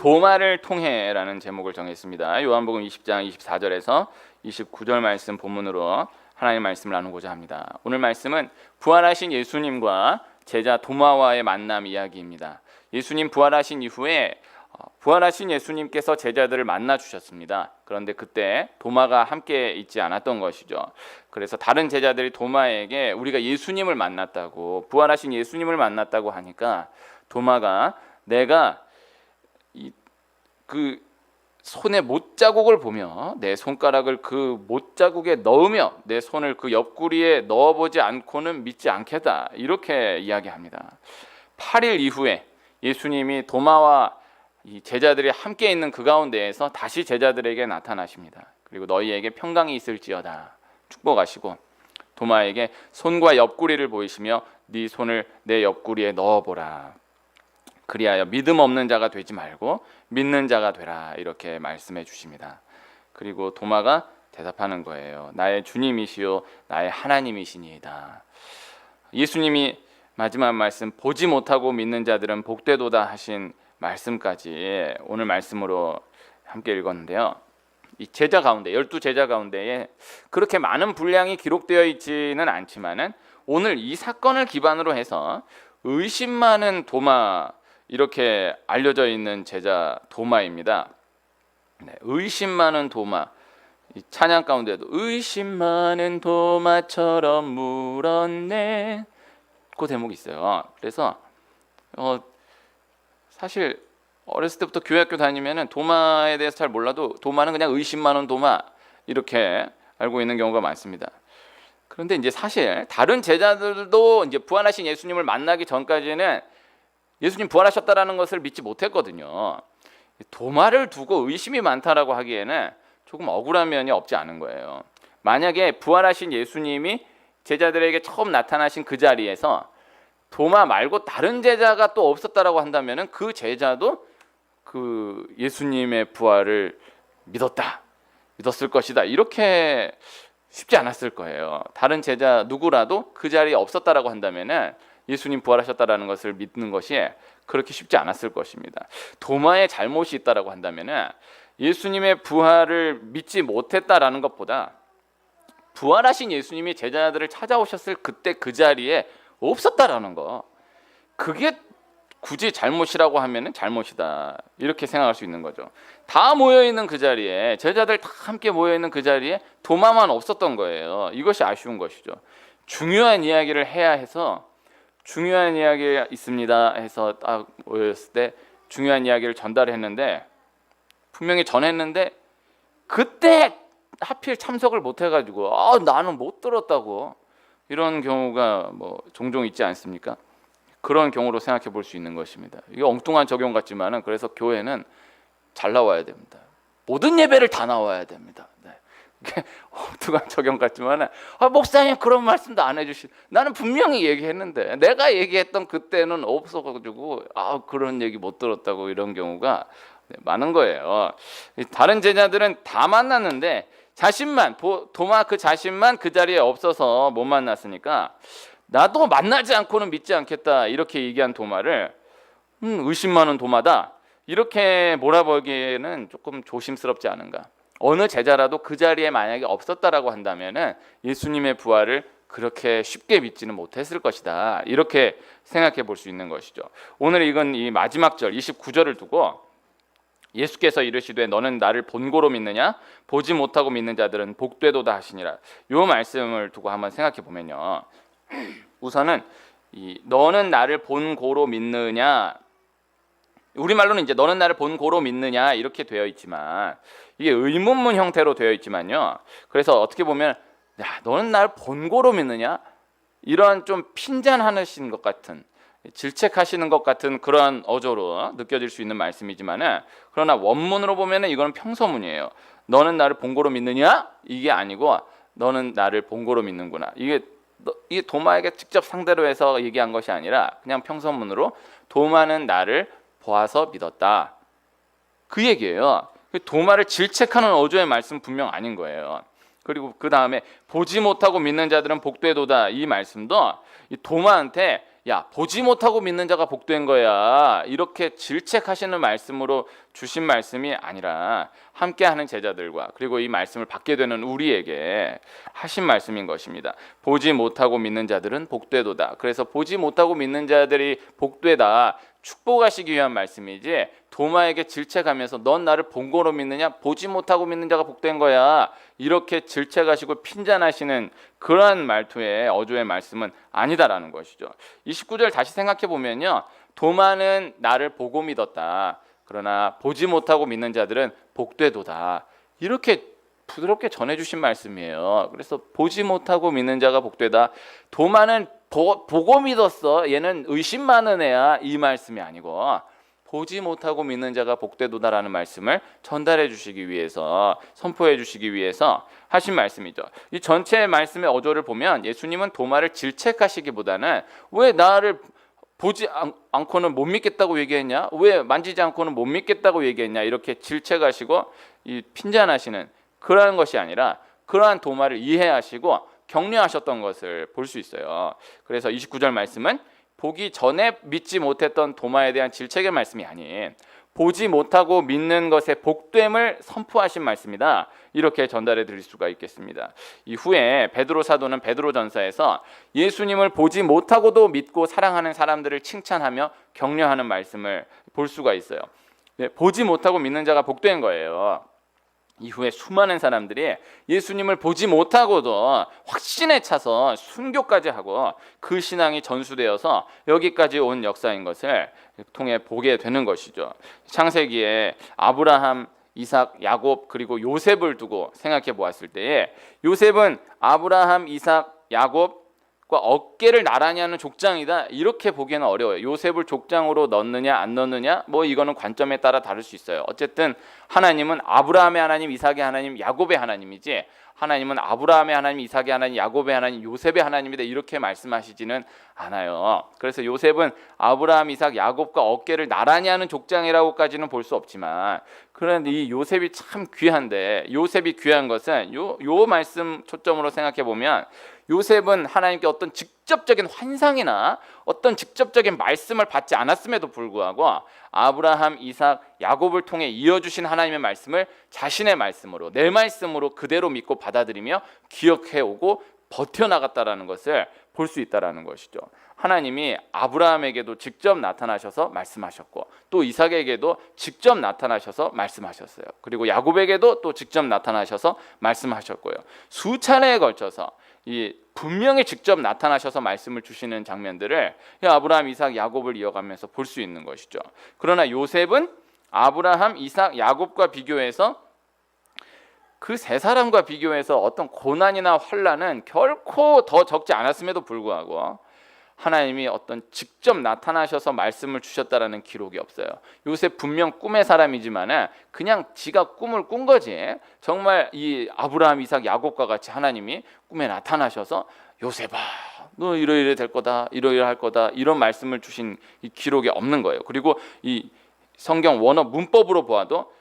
도마를 통해라는 제목을 정했습니다. 요한복음 20장 24절에서 29절 말씀 본문으로 하나님의 말씀을 나누고자 합니다. 오늘 말씀은 부활하신 예수님과 제자 도마와의 만남 이야기입니다. 예수님 부활하신 이후에 부활하신 예수님께서 제자들을 만나 주셨습니다. 그런데 그때 도마가 함께 있지 않았던 것이죠. 그래서 다른 제자들이 도마에게 우리가 예수님을 만났다고, 부활하신 예수님을 만났다고 하니까 도마가 내가 그 손의 못자국을 보며 내 손가락을 그 못자국에 넣으며 내 손을 그 옆구리에 넣어보지 않고는 믿지 않겠다, 이렇게 이야기합니다. 8일 이후에 예수님이 도마와 이 제자들이 함께 있는 그 가운데에서 다시 제자들에게 나타나십니다. 그리고 너희에게 평강이 있을지어다 축복하시고 도마에게 손과 옆구리를 보이시며 네 손을 내 옆구리에 넣어보라. 그리하여 믿음 없는 자가 되지 말고 믿는 자가 되라, 이렇게 말씀해 주십니다. 그리고 도마가 대답하는 거예요. 나의 주님이시요 나의 하나님이시니이다. 예수님이 마지막 말씀 보지 못하고 믿는 자들은 복되도다 하신 말씀까지 오늘 말씀으로 함께 읽었는데요. 이 제자 가운데 12제자 가운데에 그렇게 많은 분량이 기록되어 있지는 않지만은 오늘 이 사건을 기반으로 해서 의심 많은 도마, 이렇게 알려져 있는 제자 도마입니다. 네, 의심 많은 도마. 이 찬양 가운데도 의심 많은 도마처럼 물었네, 그 대목이 있어요. 그래서 사실 어렸을 때부터 교회 학교 다니면은 도마에 대해서 잘 몰라도 도마는 그냥 의심 많은 도마, 이렇게 알고 있는 경우가 많습니다. 그런데 이제 사실 다른 제자들도 이제 부활하신 예수님을 만나기 전까지는 예수님 부활하셨다라는 것을 믿지 못했거든요. 도마를 두고 의심이 많다라고 하기에는 조금 억울한 면이 없지 않은 거예요. 만약에 부활하신 예수님이 제자들에게 처음 나타나신 그 자리에서 도마 말고 다른 제자가 또 없었다라고 한다면은 그 제자도 그 예수님의 부활을 믿었을 것이다, 이렇게 쉽지 않았을 거예요. 다른 제자 누구라도 그 자리에 없었다라고 한다면은 예수님 부활하셨다라는 것을 믿는 것이 그렇게 쉽지 않았을 것입니다. 도마의 잘못이 있다라고 한다면은 예수님의 부활을 믿지 못했다라는 것보다 부활하신 예수님이 제자들을 찾아오셨을 그때 그 자리에 없었다라는 거, 그게 굳이 잘못이라고 하면은 잘못이다, 이렇게 생각할 수 있는 거죠. 다 모여 있는 그 자리에, 제자들 다 함께 모여 있는 그 자리에 도마만 없었던 거예요. 이것이 아쉬운 것이죠. 중요한 이야기를 해야 해서, 중요한 이야기가 있습니다 해서 딱 모였을 때 중요한 이야기를 전달했는데, 분명히 전했는데 그때 하필 참석을 못 해가지고 나는 못 들었다고, 이런 경우가 뭐 종종 있지 않습니까? 그런 경우로 생각해 볼 수 있는 것입니다. 이게 엉뚱한 적용 같지만은, 그래서 교회는 잘 나와야 됩니다. 모든 예배를 다 나와야 됩니다. 네. 이게 엉뚱한 적용 같지만은 목사님 그런 말씀도 안 해주시. 나는 분명히 얘기했는데 내가 얘기했던 그때는 없어가지고 그런 얘기 못 들었다고, 이런 경우가 많은 거예요. 다른 제자들은 다 만났는데 자신만, 도마 그 자신만 그 자리에 없어서 못 만났으니까 나도 만나지 않고는 믿지 않겠다, 이렇게 얘기한 도마를 의심 많은 도마다, 이렇게 몰아보기에는 조금 조심스럽지 않은가. 어느 제자라도 그 자리에 만약에 없었다라고 한다면은 예수님의 부활을 그렇게 쉽게 믿지는 못했을 것이다, 이렇게 생각해 볼 수 있는 것이죠. 오늘 읽은 이 마지막 절 29절을 두고 예수께서 이르시되 너는 나를 본고로 믿느냐? 보지 못하고 믿는 자들은 복되도다 하시니라. 이 말씀을 두고 한번 생각해 보면요, 우선은 이 너는 나를 본고로 믿느냐, 우리말로는 이제 너는 나를 본고로 믿느냐, 이렇게 되어 있지만 이게 의문문 형태로 되어 있지만요, 그래서 어떻게 보면 너는 나를 본고로 믿느냐, 이런 좀 핀잔하신 것 같은, 질책하시는 것 같은 그런 어조로 느껴질 수 있는 말씀이지만은, 그러나 원문으로 보면은 이거는 평서문이에요. 너는 나를 본고로 믿느냐, 이게 아니고 너는 나를 본고로 믿는구나, 이게 도마에게 직접 상대로 해서 얘기한 것이 아니라 그냥 평서문으로 도마는 나를 보아서 믿었다, 그 얘기예요. 도마를 질책하는 어조의 말씀 분명 아닌 거예요. 그리고 그 다음에 보지 못하고 믿는 자들은 복되도다, 이 말씀도 이 도마한테 야, 보지 못하고 믿는 자가 복된 거야, 이렇게 질책하시는 말씀으로 주신 말씀이 아니라 함께하는 제자들과 그리고 이 말씀을 받게 되는 우리에게 하신 말씀인 것입니다. 보지 못하고 믿는 자들은 복되도다. 그래서 보지 못하고 믿는 자들이 복되다, 축복하시기 위한 말씀이지 도마에게 질책하면서 넌 나를 본거로 믿느냐, 보지 못하고 믿는 자가 복된 거야, 이렇게 질책하시고 핀잔하시는 그러한 말투의 어조의 말씀은 아니다라는 것이죠. 29절 다시 생각해 보면요, 도마는 나를 보고 믿었다, 그러나 보지 못하고 믿는 자들은 복되도다, 이렇게 부드럽게 전해주신 말씀이에요. 그래서 보지 못하고 믿는 자가 복되다, 도마는 보고 믿었어, 얘는 의심 많은 애야, 이 말씀이 아니고 보지 못하고 믿는 자가 복되도다라는 말씀을 전달해 주시기 위해서, 선포해 주시기 위해서 하신 말씀이죠. 이 전체 말씀의 어조를 보면 예수님은 도마를 질책하시기보다는 왜 나를 보지 않고는 못 믿겠다고 얘기했냐, 왜 만지지 않고는 못 믿겠다고 얘기했냐, 이렇게 질책하시고 이 핀잔하시는 그러한 것이 아니라 그러한 도마를 이해하시고 격려하셨던 것을 볼 수 있어요. 그래서 29절 말씀은 보기 전에 믿지 못했던 도마에 대한 질책의 말씀이 아닌 보지 못하고 믿는 것의 복됨을 선포하신 말씀이다, 이렇게 전달해 드릴 수가 있겠습니다. 이후에 베드로 사도는 베드로전서에서 예수님을 보지 못하고도 믿고 사랑하는 사람들을 칭찬하며 격려하는 말씀을 볼 수가 있어요. 보지 못하고 믿는 자가 복된 거예요. 이후에 수많은 사람들이 예수님을 보지 못하고도 확신에 차서 순교까지 하고 그 신앙이 전수되어서 여기까지 온 역사인 것을 통해 보게 되는 것이죠. 창세기에 아브라함, 이삭, 야곱 그리고 요셉을 두고 생각해 보았을 때에 요셉은 아브라함, 이삭, 야곱과 어깨를 나란히 하는 족장이다, 이렇게 보기에는 어려워요. 요셉을 족장으로 넣느냐 안 넣느냐, 뭐 이거는 관점에 따라 다를 수 있어요. 어쨌든 하나님은 아브라함의 하나님, 이삭의 하나님, 야곱의 하나님이지 하나님은 아브라함의 하나님, 이삭의 하나님, 야곱의 하나님, 요셉의 하나님이다, 이렇게 말씀하시지는 않아요. 그래서 요셉은 아브라함, 이삭, 야곱과 어깨를 나란히 하는 족장이라고까지는 볼 수 없지만, 그런데 이 요셉이 참 귀한데, 요셉이 귀한 것은 요 말씀 초점으로 생각해 보면 요셉은 하나님께 어떤 직접적인 환상이나 어떤 직접적인 말씀을 받지 않았음에도 불구하고 아브라함, 이삭, 야곱을 통해 이어주신 하나님의 말씀을 자신의 말씀으로, 내 말씀으로 그대로 믿고 받아들이며 기억해오고 버텨나갔다라는 것을 볼 수 있다는 것이죠. 하나님이 아브라함에게도 직접 나타나셔서 말씀하셨고 또 이삭에게도 직접 나타나셔서 말씀하셨어요. 그리고 야곱에게도 또 직접 나타나셔서 말씀하셨고요. 수차례에 걸쳐서 이 분명히 직접 나타나셔서 말씀을 주시는 장면들을 아브라함, 이삭, 야곱을 이어가면서 볼 수 있는 것이죠. 그러나 요셉은 아브라함, 이삭, 야곱과 비교해서 그 세 사람과 비교해서 어떤 고난이나 환난은 결코 더 적지 않았음에도 불구하고 하나님이 어떤 직접 나타나셔서 말씀을 주셨다라는 기록이 없어요. 요셉 분명 꿈의 사람이지만 그냥 지가 꿈을 꾼 거지, 정말 이 아브라함, 이삭, 야곱과 같이 하나님이 꿈에 나타나셔서 요셉아 너 이러이러 될 거다, 이러이러 할 거다, 이런 말씀을 주신 이 기록이 없는 거예요. 그리고 이 성경 원어 문법으로 보아도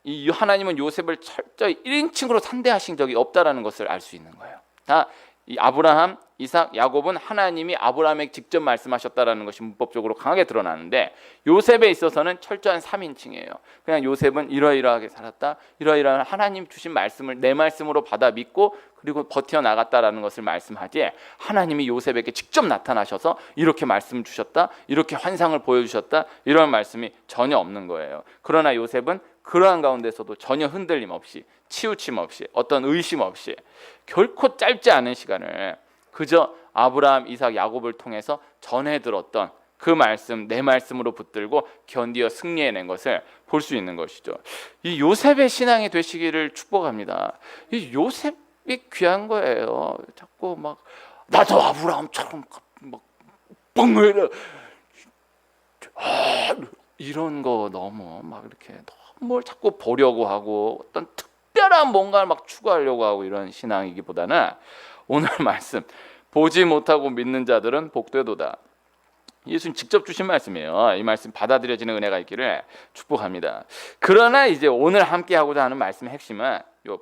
이 하나님은 요셉을 철저히 1인칭으로 상대하신 적이 없다라는 것을 알 수 있는 거예요. 다 이 아브라함, 이삭, 야곱은 하나님이 아브라함에게 직접 말씀하셨다라는 것이 문법적으로 강하게 드러나는데 요셉에 있어서는 철저한 3인칭이에요. 그냥 요셉은 이러이러하게 살았다, 이러이러한 하나님 주신 말씀을 내 말씀으로 받아 믿고 그리고 버텨나갔다라는 것을 말씀하지, 하나님이 요셉에게 직접 나타나셔서 이렇게 말씀 주셨다, 이렇게 환상을 보여주셨다, 이런 말씀이 전혀 없는 거예요. 그러나 요셉은 그러한 가운데서도 전혀 흔들림 없이, 치우침 없이, 어떤 의심 없이 결코 짧지 않은 시간을 그저 아브라함, 이삭, 야곱을 통해서 전해 들었던 그 말씀, 내 말씀으로 붙들고 견디어 승리해낸 것을 볼 수 있는 것이죠. 이 요셉의 신앙이 되시기를 축복합니다. 이 요셉이 귀한 거예요. 자꾸 막 나도 아브라함처럼 막 뻥을 이런 거 너무 막 이렇게 뭘 자꾸 보려고 하고 어떤 특별한 뭔가를 막 추구하려고 하고 이런 신앙이기보다는 오늘 말씀 보지 못하고 믿는 자들은 복되도다, 예수님 직접 주신 말씀이에요. 이 말씀 받아들여지는 은혜가 있기를 축복합니다. 그러나 이제 오늘 함께 하고자 하는 말씀의 핵심은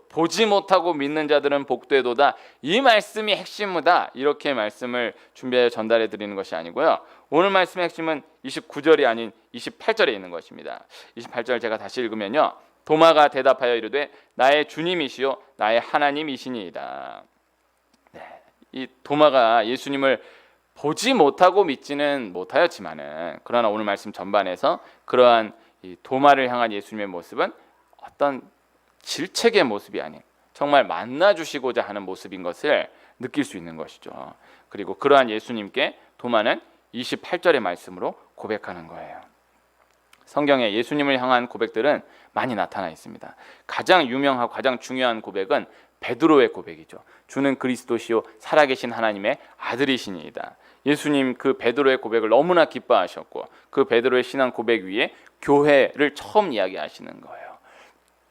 보지 못하고 믿는 자들은 복되도다. 이 말씀이 핵심이다. 이렇게 말씀을 준비해 전달해 드리는 것이 아니고요. 오늘 말씀의 핵심은 29절이 아닌 28절에 있는 것입니다. 28절 제가 다시 읽으면요. 도마가 대답하여 이르되 나의 주님이시요 나의 하나님이시니이다. 네, 이 도마가 예수님을 보지 못하고 믿지는 못하였지만은 그러나 오늘 말씀 전반에서 그러한 이 도마를 향한 예수님의 모습은 어떤 질책의 모습이 아닌 정말 만나 주시고자 하는 모습인 것을 느낄 수 있는 것이죠. 그리고 그러한 예수님께 도마는 28절의 말씀으로 고백하는 거예요. 성경에 예수님을 향한 고백들은 많이 나타나 있습니다. 가장 유명하고 가장 중요한 고백은 베드로의 고백이죠. 주는 그리스도시요 살아계신 하나님의 아들이시니이다. 예수님 그 베드로의 고백을 너무나 기뻐하셨고 그 베드로의 신앙 고백 위에 교회를 처음 이야기하시는 거예요.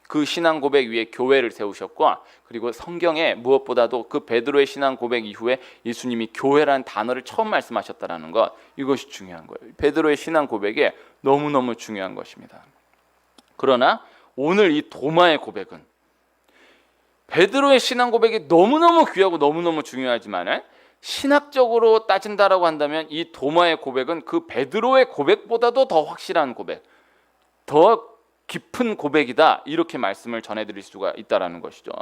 그 신앙 고백 위에 교회를 세우셨고 그리고 성경에 무엇보다도 그 베드로의 신앙 고백 이후에 예수님이 교회라는 단어를 처음 말씀하셨다는 것, 이것이 중요한 거예요. 베드로의 신앙 고백이 너무너무 중요한 것입니다. 그러나 오늘 이 도마의 고백은 베드로의 신앙 고백이 너무너무 귀하고 너무너무 중요하지만 신학적으로 따진다라고 한다면 이 도마의 고백은 그 베드로의 고백보다도 더 확실한 고백, 더 깊은 고백이다, 이렇게 말씀을 전해드릴 수가 있다라는 것이죠.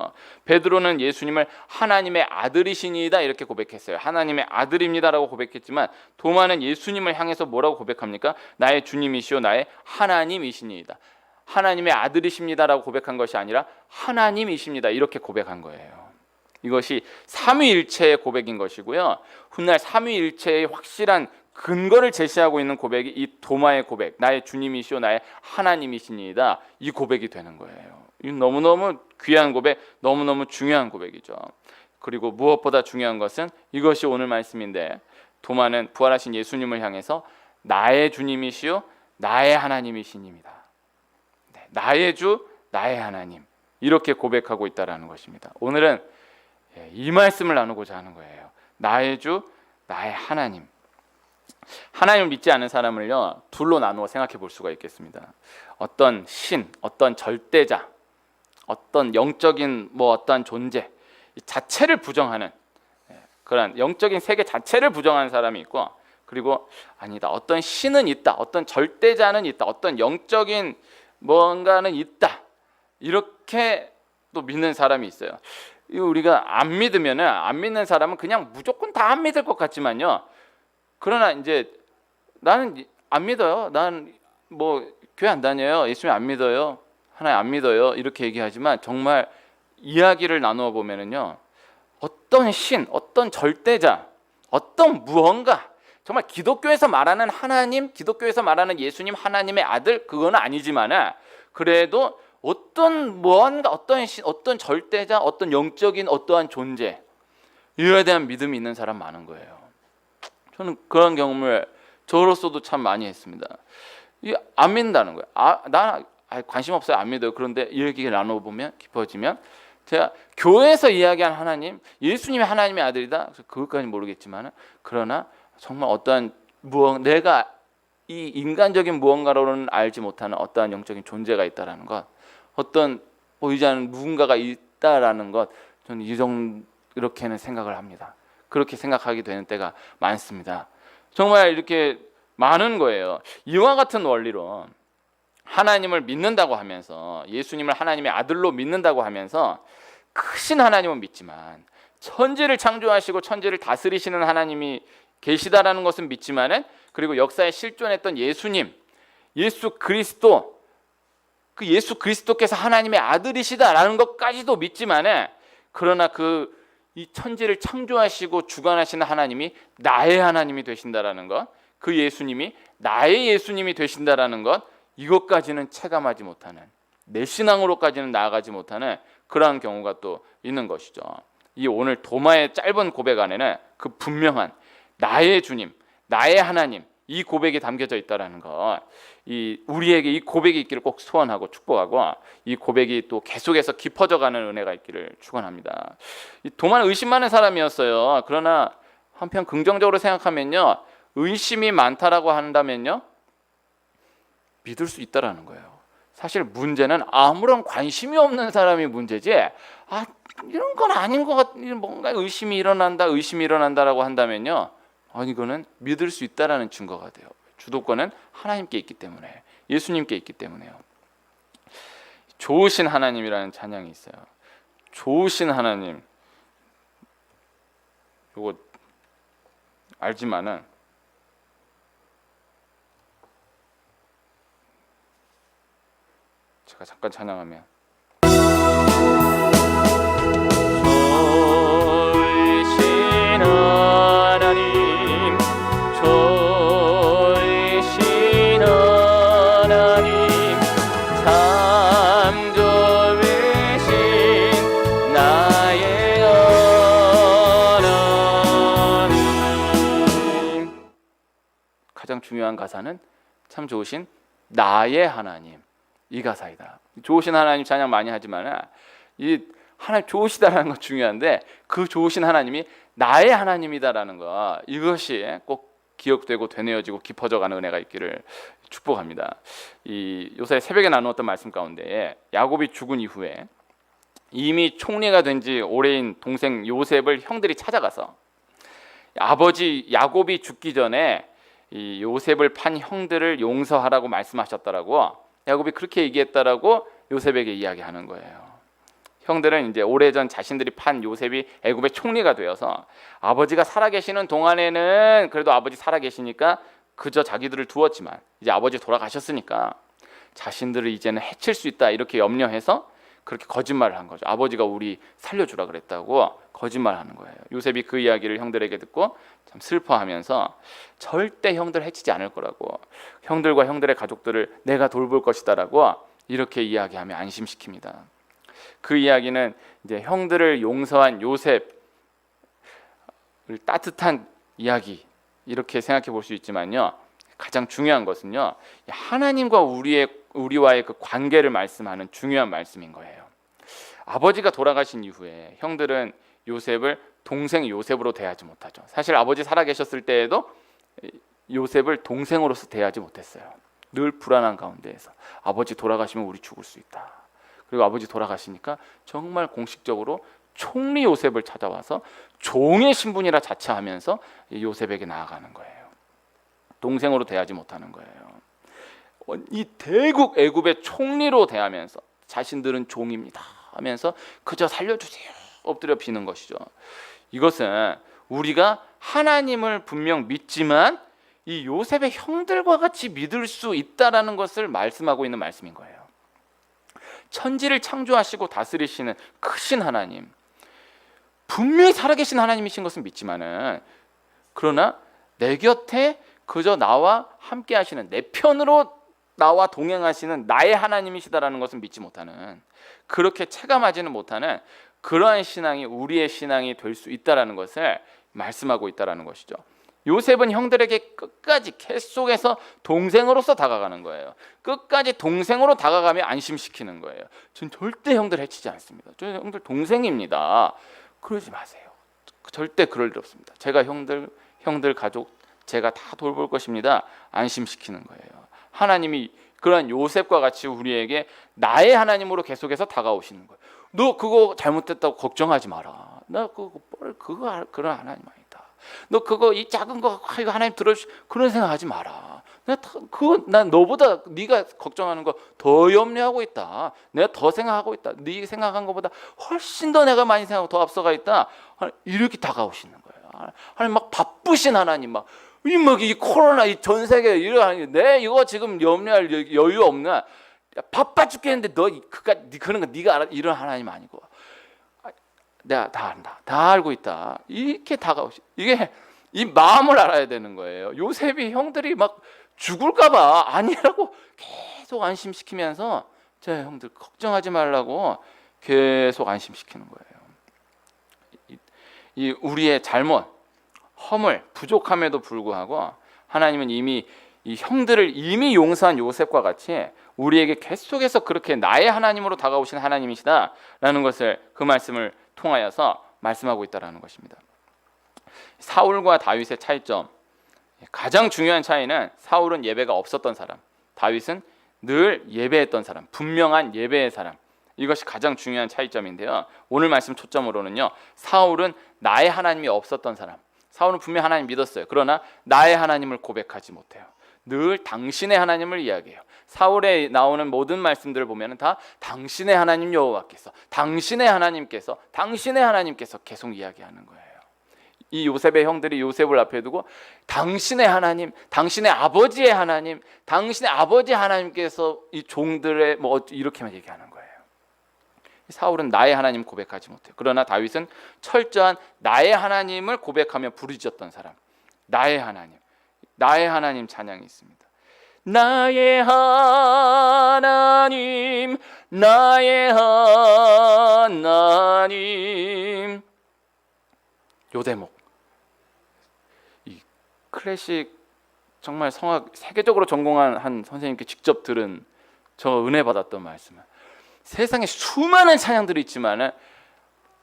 베드로는 예수님을 하나님의 아들이시니이다 이렇게 고백했어요. 하나님의 아들입니다라고 고백했지만 도마는 예수님을 향해서 뭐라고 고백합니까? 나의 주님이시오 나의 하나님이시니이다. 하나님의 아들이십니다라고 고백한 것이 아니라 하나님이십니다 이렇게 고백한 거예요. 이것이 삼위일체의 고백인 것이고요. 훗날 삼위일체의 확실한 근거를 제시하고 있는 고백이 이 도마의 고백, 나의 주님이시오 나의 하나님이시니이다, 이 고백이 되는 거예요. 이 너무너무 귀한 고백, 너무너무 중요한 고백이죠. 그리고 무엇보다 중요한 것은 이것이 오늘 말씀인데 도마는 부활하신 예수님을 향해서 나의 주님이시오 나의 하나님이시니이다. 네, 나의 주 나의 하나님, 이렇게 고백하고 있다는 것입니다. 오늘은 이 말씀을 나누고자 하는 거예요. 나의 주 나의 하나님. 하나님을 믿지 않는 사람을요 둘로 나누어 생각해 볼 수가 있겠습니다. 어떤 신, 어떤 절대자, 어떤 영적인 어떠한 존재 자체를 부정하는 그런 영적인 세계 자체를 부정하는 사람이 있고, 그리고 아니다, 어떤 신은 있다, 어떤 절대자는 있다, 어떤 영적인 뭔가는 있다, 이렇게 또 믿는 사람이 있어요. 우리가 안 믿으면은, 안 믿는 사람은 그냥 무조건 다 안 믿을 것 같지만요, 그러나 이제 나는 안 믿어요, 난 교회 안 다녀요, 예수님 안 믿어요, 하나님 안 믿어요, 이렇게 얘기하지만 정말 이야기를 나누어 보면은요 어떤 신, 어떤 절대자, 어떤 무언가, 정말 기독교에서 말하는 하나님, 기독교에서 말하는 예수님 하나님의 아들, 그건 아니지만 그래도 어떤 무언가, 어떤 신, 어떤 절대자, 어떤 영적인 어떠한 존재, 이거에 대한 믿음이 있는 사람 많은 거예요. 저는 그런 경험을 저로서도 참 많이 했습니다. 안 믿는다는 거예요. 나 관심 없어요, 안 믿어요. 그런데 이 얘기를 나눠보면 깊어지면 제가 교회에서 이야기한 하나님, 예수님이 하나님의 아들이다, 그것까지는 모르겠지만 그러나 정말 어떠한 내가 이 인간적인 무언가로는 알지 못하는 어떠한 영적인 존재가 있다라는 것, 어떤 보이지 않는 누군가가 있다라는 것, 저는 이렇게는 생각을 합니다. 그렇게 생각하게 되는 때가 많습니다. 정말 이렇게 많은 거예요. 이와 같은 원리로 하나님을 믿는다고 하면서, 예수님을 하나님의 아들로 믿는다고 하면서 크신 하나님은 믿지만 천지를 창조하시고 천지를 다스리시는 하나님이 계시다라는 것은 믿지만은, 그리고 역사에 실존했던 예수님, 예수 그리스도, 그 예수 그리스도께서 하나님의 아들이시다라는 것까지도 믿지만은, 그러나 이 천지를 창조하시고 주관하시는 하나님이 나의 하나님이 되신다라는 것, 그 예수님이 나의 예수님이 되신다라는 것, 이것까지는 체감하지 못하는, 내 신앙으로까지는 나아가지 못하는 그러한 경우가 또 있는 것이죠. 이 오늘 도마의 짧은 고백 안에는 그 분명한 나의 주님, 나의 하나님, 이 고백이 담겨져 있다라는 것, 우리에게 이 고백이 있기를 꼭 소원하고 축복하고, 이 고백이 또 계속해서 깊어져가는 은혜가 있기를 축원합니다. 이 도마는 의심 많은 사람이었어요. 그러나 한편 긍정적으로 생각하면요, 의심이 많다라고 한다면요 믿을 수 있다라는 거예요. 사실 문제는 아무런 관심이 없는 사람이 문제지, 이런 건 아닌 것 같, 뭔가 의심이 일어난다라고 한다면요, 이거는 믿을 수 있다라는 증거가 돼요. 주도권은 하나님께 있기 때문에, 예수님께 있기 때문에요. 좋으신 하나님이라는 찬양이 있어요. 좋으신 하나님, 이거 알지만은 제가 잠깐 찬양하면 좋으신 하나님, 좋으신 하나님, 참 좋으신 나의 하나님. 가장 중요한 가사는 참 좋으신 나의 하나님, 이 가사이다. 좋으신 하나님 찬양 많이 하지만 이 하나님 좋으시다라는 건 중요한데, 그 좋으신 하나님이 나의 하나님이다라는 거, 이것이 꼭 기억되고 되뇌어지고 깊어져가는 은혜가 있기를 축복합니다. 이 요새 새벽에 나누었던 말씀 가운데 야곱이 죽은 이후에 이미 총리가 된 지 오래인 동생 요셉을 형들이 찾아가서 아버지 야곱이 죽기 전에 이 요셉을 판 형들을 용서하라고 말씀하셨더라고. 야곱이 그렇게 얘기했다라고 요셉에게 이야기하는 거예요. 형들은 이제 오래전 자신들이 판 요셉이 애굽의 총리가 되어서 아버지가 살아계시는 동안에는 그래도 아버지 살아계시니까 그저 자기들을 두었지만, 이제 아버지 돌아가셨으니까 자신들을 이제는 해칠 수 있다, 이렇게 염려해서 그렇게 거짓말을 한 거죠. 아버지가 우리 살려주라 그랬다고 거짓말하는 거예요. 요셉이 그 이야기를 형들에게 듣고 참 슬퍼하면서 절대 형들 해치지 않을 거라고, 형들과 형들의 가족들을 내가 돌볼 것이다라고 이렇게 이야기하며 안심시킵니다. 그 이야기는 이제 형들을 용서한 요셉을 따뜻한 이야기, 이렇게 생각해 볼 수 있지만요, 가장 중요한 것은요, 하나님과 우리와의 그 관계를 말씀하는 중요한 말씀인 거예요. 아버지가 돌아가신 이후에 형들은 요셉을 동생 요셉으로 대하지 못하죠. 사실 아버지 살아계셨을 때에도 요셉을 동생으로서 대하지 못했어요. 늘 불안한 가운데에서 아버지 돌아가시면 우리 죽을 수 있다. 그리고 아버지 돌아가시니까 정말 공식적으로 총리 요셉을 찾아와서 종의 신분이라 자처하면서 요셉에게 나아가는 거예요. 동생으로 대하지 못하는 거예요. 이 대국 애굽의 총리로 대하면서 자신들은 종입니다 하면서 그저 살려주세요 엎드려 비는 것이죠. 이것은 우리가 하나님을 분명 믿지만 이 요셉의 형들과 같이 믿을 수 있다라는 것을 말씀하고 있는 말씀인 거예요. 천지를 창조하시고 다스리시는 크신 하나님, 분명히 살아계신 하나님이신 것은 믿지만은, 그러나 내 곁에 그저 나와 함께 하시는, 내 편으로 나와 동행하시는 나의 하나님이시다라는 것은 믿지 못하는, 그렇게 체감하지는 못하는 그러한 신앙이 우리의 신앙이 될 수 있다라는 것을 말씀하고 있다라는 것이죠. 요셉은 형들에게 끝까지 계속해서 동생으로서 다가가는 거예요. 끝까지 동생으로 다가가며 안심시키는 거예요. 전 절대 형들 해치지 않습니다. 저 형들 동생입니다. 그러지 마세요. 절대 그럴 일 없습니다. 제가 형들 가족 제가 다 돌볼 것입니다. 안심시키는 거예요. 하나님이 그러한 요셉과 같이 우리에게 나의 하나님으로 계속해서 다가오시는 거예요. 너 그거 잘못됐다고 걱정하지 마라. 나 그거 그런 하나님 아니다. 너 그거 이 작은 거 이거 하나님 들어주, 그런 생각하지 마라. 난 너보다 네가 걱정하는 거 더 염려하고 있다. 내가 더 생각하고 있다. 네 생각한 것보다 훨씬 더 내가 많이 생각하고 더 앞서가 있다. 이렇게 다가오시는 거예요. 하나님 막 바쁘신 하나님, 이 코로나 이 전 세계 이런, 내 이거 지금 염려할 여유 없나? 바빠 죽겠는데 너 그런 거 네가 알아? 이런 하나님 아니고, 내가 다 안다, 다 알고 있다. 이렇게 다가오시. 이게 이 마음을 알아야 되는 거예요. 요셉이 형들이 막 죽을까봐 아니라고 계속 안심시키면서 제 형들 걱정하지 말라고 계속 안심시키는 거예요. 이 우리의 잘못, 허물, 부족함에도 불구하고 하나님은 이미 이 형들을 이미 용서한 요셉과 같이 우리에게 계속해서 그렇게 나의 하나님으로 다가오신 하나님이시다라는 것을 그 말씀을 통하여서 말씀하고 있다라는 것입니다. 사울과 다윗의 차이점, 가장 중요한 차이는 사울은 예배가 없었던 사람, 다윗은 늘 예배했던 사람, 분명한 예배의 사람. 이것이 가장 중요한 차이점인데요. 오늘 말씀 초점으로는요, 사울은 나의 하나님이 없었던 사람. 사울은 분명 하나님 믿었어요. 그러나 나의 하나님을 고백하지 못해요. 늘 당신의 하나님을 이야기해요. 사울에 나오는 모든 말씀들을 보면 다 당신의 하나님 여호와께서, 당신의 하나님께서, 당신의 하나님께서 계속 이야기하는 거예요. 이 요셉의 형들이 요셉을 앞에 두고 당신의 하나님, 당신의 아버지의 하나님, 당신의 아버지 하나님께서 이 종들의 뭐 이렇게만 얘기하는 거예요. 사울은 나의 하나님 고백하지 못해요. 그러나 다윗은 철저한 나의 하나님을 고백하며 부르짖었던 사람. 나의 하나님, 나의 하나님 찬양이 있습니다. 나의 하나님, 나의 하나님. 요 대목. 이 클래식 정말 성악 세계적으로 전공한 한 선생님께 직접 들은 저 은혜 받았던 말씀은, 세상에 수많은 찬양들이 있지만은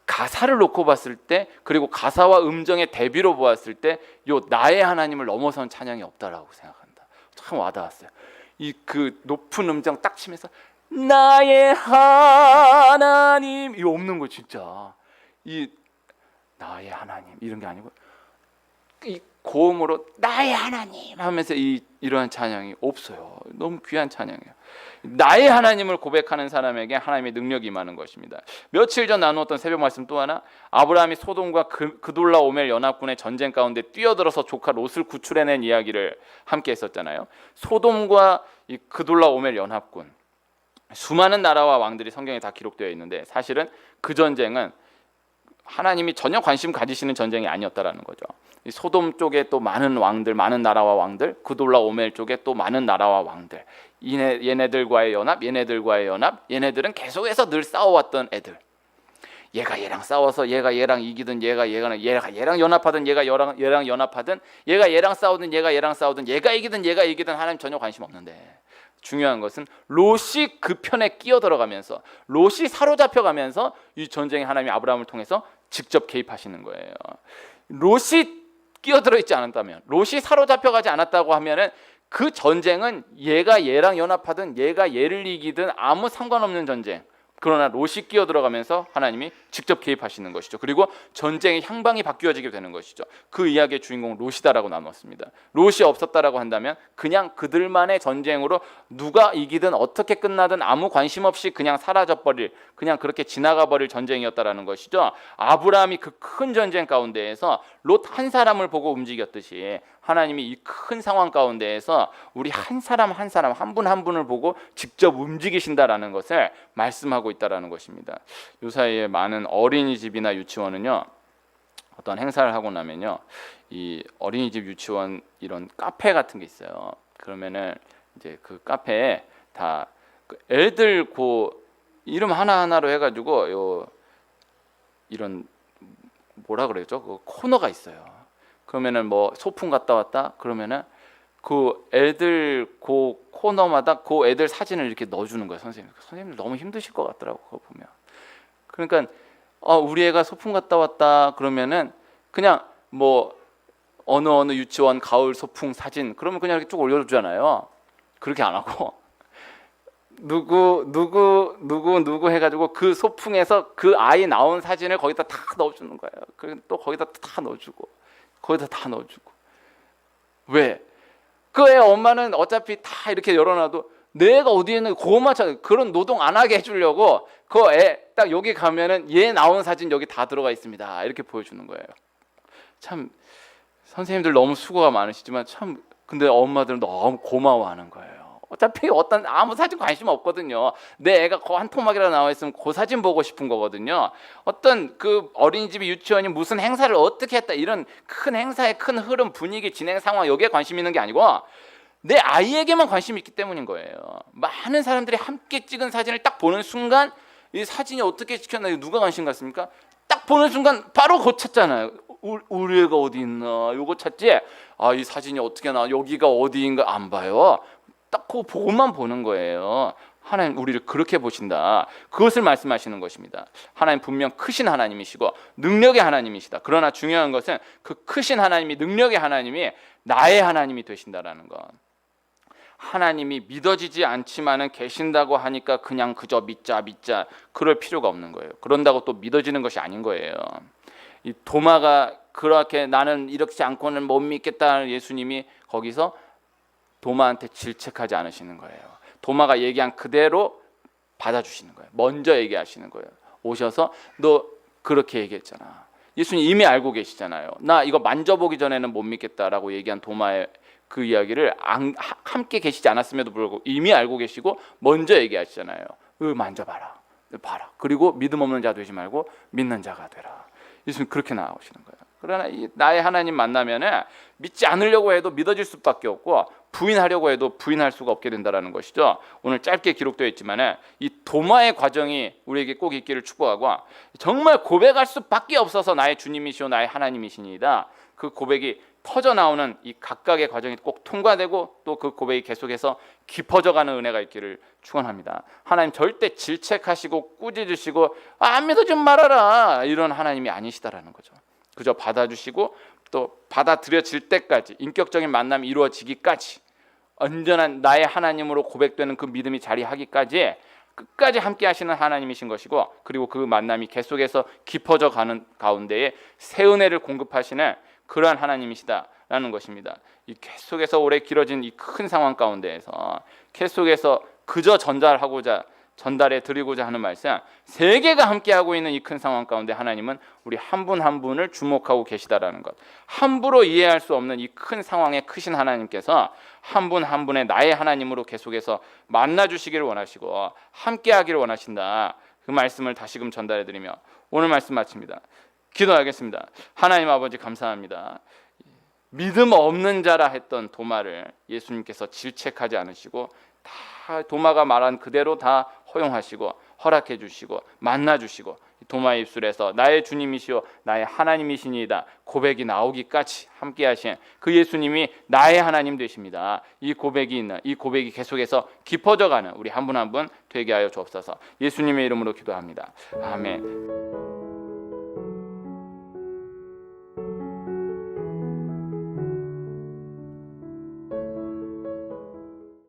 가사를 놓고 봤을 때, 그리고 가사와 음정의 대비로 보았을 때 요 나의 하나님을 넘어선 찬양이 없다라고 생각한다. 참 와닿았어요. 이 그 높은 음정 딱 치면서 나의 하나님 이거 없는 거 진짜. 이 나의 하나님 이런 게 아니고 이 고음으로 나의 하나님 하면서 이러한 찬양이 없어요. 너무 귀한 찬양이에요. 나의 하나님을 고백하는 사람에게 하나님의 능력이 임하는 것입니다. 며칠 전 나누었던 새벽 말씀 또 하나, 아브라함이 소돔과 그돌라오멜 연합군의 전쟁 가운데 뛰어들어서 조카 롯을 구출해낸 이야기를 함께 했었잖아요. 소돔과 이 그돌라오멜 연합군, 수많은 나라와 왕들이 성경에 다 기록되어 있는데 사실은 그 전쟁은 하나님이 전혀 관심 가지시는 전쟁이 아니었다라는 거죠. 이 소돔 쪽에 또 많은 왕들, 많은 나라와 왕들, 그돌라오멜 쪽에 또 많은 나라와 왕들, 얘네들과의 연합, 얘네들과의 연합, 얘네들은 계속해서 늘 싸워왔던 애들. 얘가 얘랑 싸워서 얘가 얘랑 이기든, 얘가 얘랑 연합하든, 얘가 얘랑 연합하든, 얘가 얘랑 싸우든, 얘가 얘랑 싸우든, 얘가 이기든 하나님 전혀 관심 없는데, 중요한 것은 롯이 그 편에 끼어 들어가면서, 롯이 사로잡혀가면서 이 전쟁에 하나님이 아브라함을 통해서 직접 개입하시는 거예요. 롯이 끼어들어 있지 않았다면, 롯이 사로잡혀가지 않았다고 하면은 그 전쟁은 얘가 얘랑 연합하든 얘가 얘를 이기든 아무 상관없는 전쟁. 그러나 롯이 끼어들어가면서 하나님이 직접 개입하시는 것이죠. 그리고 전쟁의 향방이 바뀌어지게 되는 것이죠. 그 이야기의 주인공은 롯이다라고 나눴습니다. 롯이 없었다라고 한다면 그냥 그들만의 전쟁으로 누가 이기든 어떻게 끝나든 아무 관심 없이 그냥 사라져버릴, 그냥 그렇게 지나가버릴 전쟁이었다라는 것이죠. 아브라함이 그 큰 전쟁 가운데에서 롯 한 사람을 보고 움직였듯이 하나님이 이 큰 상황 가운데에서 우리 한 사람 한 사람, 한 분 한 분을 보고 직접 움직이신다라는 것을 말씀하고 있다라는 것입니다. 요 사이에 많은 어린이집이나 유치원은요, 어떤 행사를 하고 나면요, 이 어린이집 유치원 이런 카페 같은 게 있어요. 그러면은 이제 그 카페에 다 그 애들 그 이름 하나하나로 해가지고 요 이런 뭐라 그러죠? 그 코너가 있어요. 그러면은 뭐 소풍 갔다 왔다 그러면은 그 애들 그 코너마다 그 애들 사진을 이렇게 넣어주는 거예요. 선생님들 너무 힘드실 것 같더라고 그거 보면. 그러니까 우리 애가 소풍 갔다 왔다 그러면은 그냥 뭐 어느 유치원 가을 소풍 사진 그러면 그냥 이렇게 쭉 올려주잖아요. 그렇게 안 하고 누구 해가지고 그 소풍에서 그 아이 나온 사진을 거기다 다 넣어주는 거예요. 그리고 또 거기다 다 넣어주고 거기다 다 넣어주고. 왜? 그 애 엄마는 어차피 다 이렇게 열어놔도 내 애가 어디에 있는 그것만 찾아, 그런 노동 안 하게 해주려고 그 애 딱 여기 가면은 얘 나온 사진 여기 다 들어가 있습니다 이렇게 보여주는 거예요. 참 선생님들 너무 수고가 많으시지만 참 근데 엄마들은 너무 고마워하는 거예요. 어차피 어떤 아무 사진 관심 없거든요. 내 애가 그 한 토막이라도 나와 있으면 그 사진 보고 싶은 거거든요. 어떤 그 어린이집이 유치원이 무슨 행사를 어떻게 했다 이런 큰 행사의 큰 흐름, 분위기, 진행 상황 여기에 관심 있는 게 아니고 내 아이에게만 관심이 있기 때문인 거예요. 많은 사람들이 함께 찍은 사진을 딱 보는 순간 이 사진이 어떻게 찍혔나 누가 관심 갖습니까? 딱 보는 순간 바로 그거 찾잖아요. 우리 애가 어디 있나 요거 찾지. 이 사진이 어떻게 나와 여기가 어디인가 안 봐요. 딱 그거 보고만 보는 거예요. 하나님 우리를 그렇게 보신다. 그것을 말씀하시는 것입니다. 하나님 분명 크신 하나님이시고 능력의 하나님이시다. 그러나 중요한 것은 그 크신 하나님이 능력의 하나님이 나의 하나님이 되신다라는 것. 하나님이 믿어지지 않지만은 계신다고 하니까 그냥 그저 믿자 그럴 필요가 없는 거예요. 그런다고 또 믿어지는 것이 아닌 거예요. 이 도마가 그렇게 나는 이렇지 않고는 못 믿겠다는 예수님이 거기서 도마한테 질책하지 않으시는 거예요. 도마가 얘기한 그대로 받아주시는 거예요. 먼저 얘기하시는 거예요. 오셔서 너 그렇게 얘기했잖아. 예수님 이미 알고 계시잖아요. 나 이거 만져보기 전에는 못 믿겠다라고 얘기한 도마의 그 이야기를 함께 계시지 않았음에도 불구하고 이미 알고 계시고 먼저 얘기하시잖아요. 만져봐라. 봐라. 그리고 믿음 없는 자 되지 말고 믿는 자가 되라. 예수님 그렇게 나오시는 거예요. 그러나 나의 하나님 만나면은 믿지 않으려고 해도 믿어질 수밖에 없고 부인하려고 해도 부인할 수가 없게 된다는 것이죠. 오늘 짧게 기록되어 있지만 이 도마의 과정이 우리에게 꼭 있기를 축복하고 정말 고백할 수밖에 없어서 나의 주님이시오 나의 하나님이시니이다. 그 고백이 터져 나오는 이 각각의 과정이 꼭 통과되고 또 그 고백이 계속해서 깊어져가는 은혜가 있기를 축원합니다. 하나님 절대 질책하시고 꾸짖으시고 안 믿어지 말아라 이런 하나님이 아니시다라는 거죠. 그저 받아주시고 또 받아들여질 때까지 인격적인 만남이 이루어지기까지 온전한 나의 하나님으로 고백되는 그 믿음이 자리하기까지 끝까지 함께 하시는 하나님이신 것이고 그리고 그 만남이 계속해서 깊어져 가는 가운데에 새 은혜를 공급하시는 그러한 하나님이시다라는 것입니다. 이 계속해서 오래 길어진 이 큰 상황 가운데에서 계속해서 그저 전달해 드리고자 하는 말씀, 세계가 함께하고 있는 이 큰 상황 가운데 하나님은 우리 한 분 한 분을 주목하고 계시다라는 것, 함부로 이해할 수 없는 이 큰 상황에 크신 하나님께서 한 분 한 분의 나의 하나님으로 계속해서 만나주시기를 원하시고 함께하기를 원하신다. 그 말씀을 다시금 전달해 드리며 오늘 말씀 마칩니다. 기도하겠습니다. 하나님 아버지 감사합니다. 믿음 없는 자라 했던 도마를 예수님께서 질책하지 않으시고 다 도마가 말한 그대로 다 허용하시고 허락해 주시고 만나 주시고 도마의 입술에서 나의 주님이시오 나의 하나님이시니이다 고백이 나오기까지 함께 하신 그 예수님이 나의 하나님 되십니다. 이 고백이 계속해서 깊어져가는 우리 한 분 한 분 되게 하여 주옵소서. 예수님의 이름으로 기도합니다. 아멘.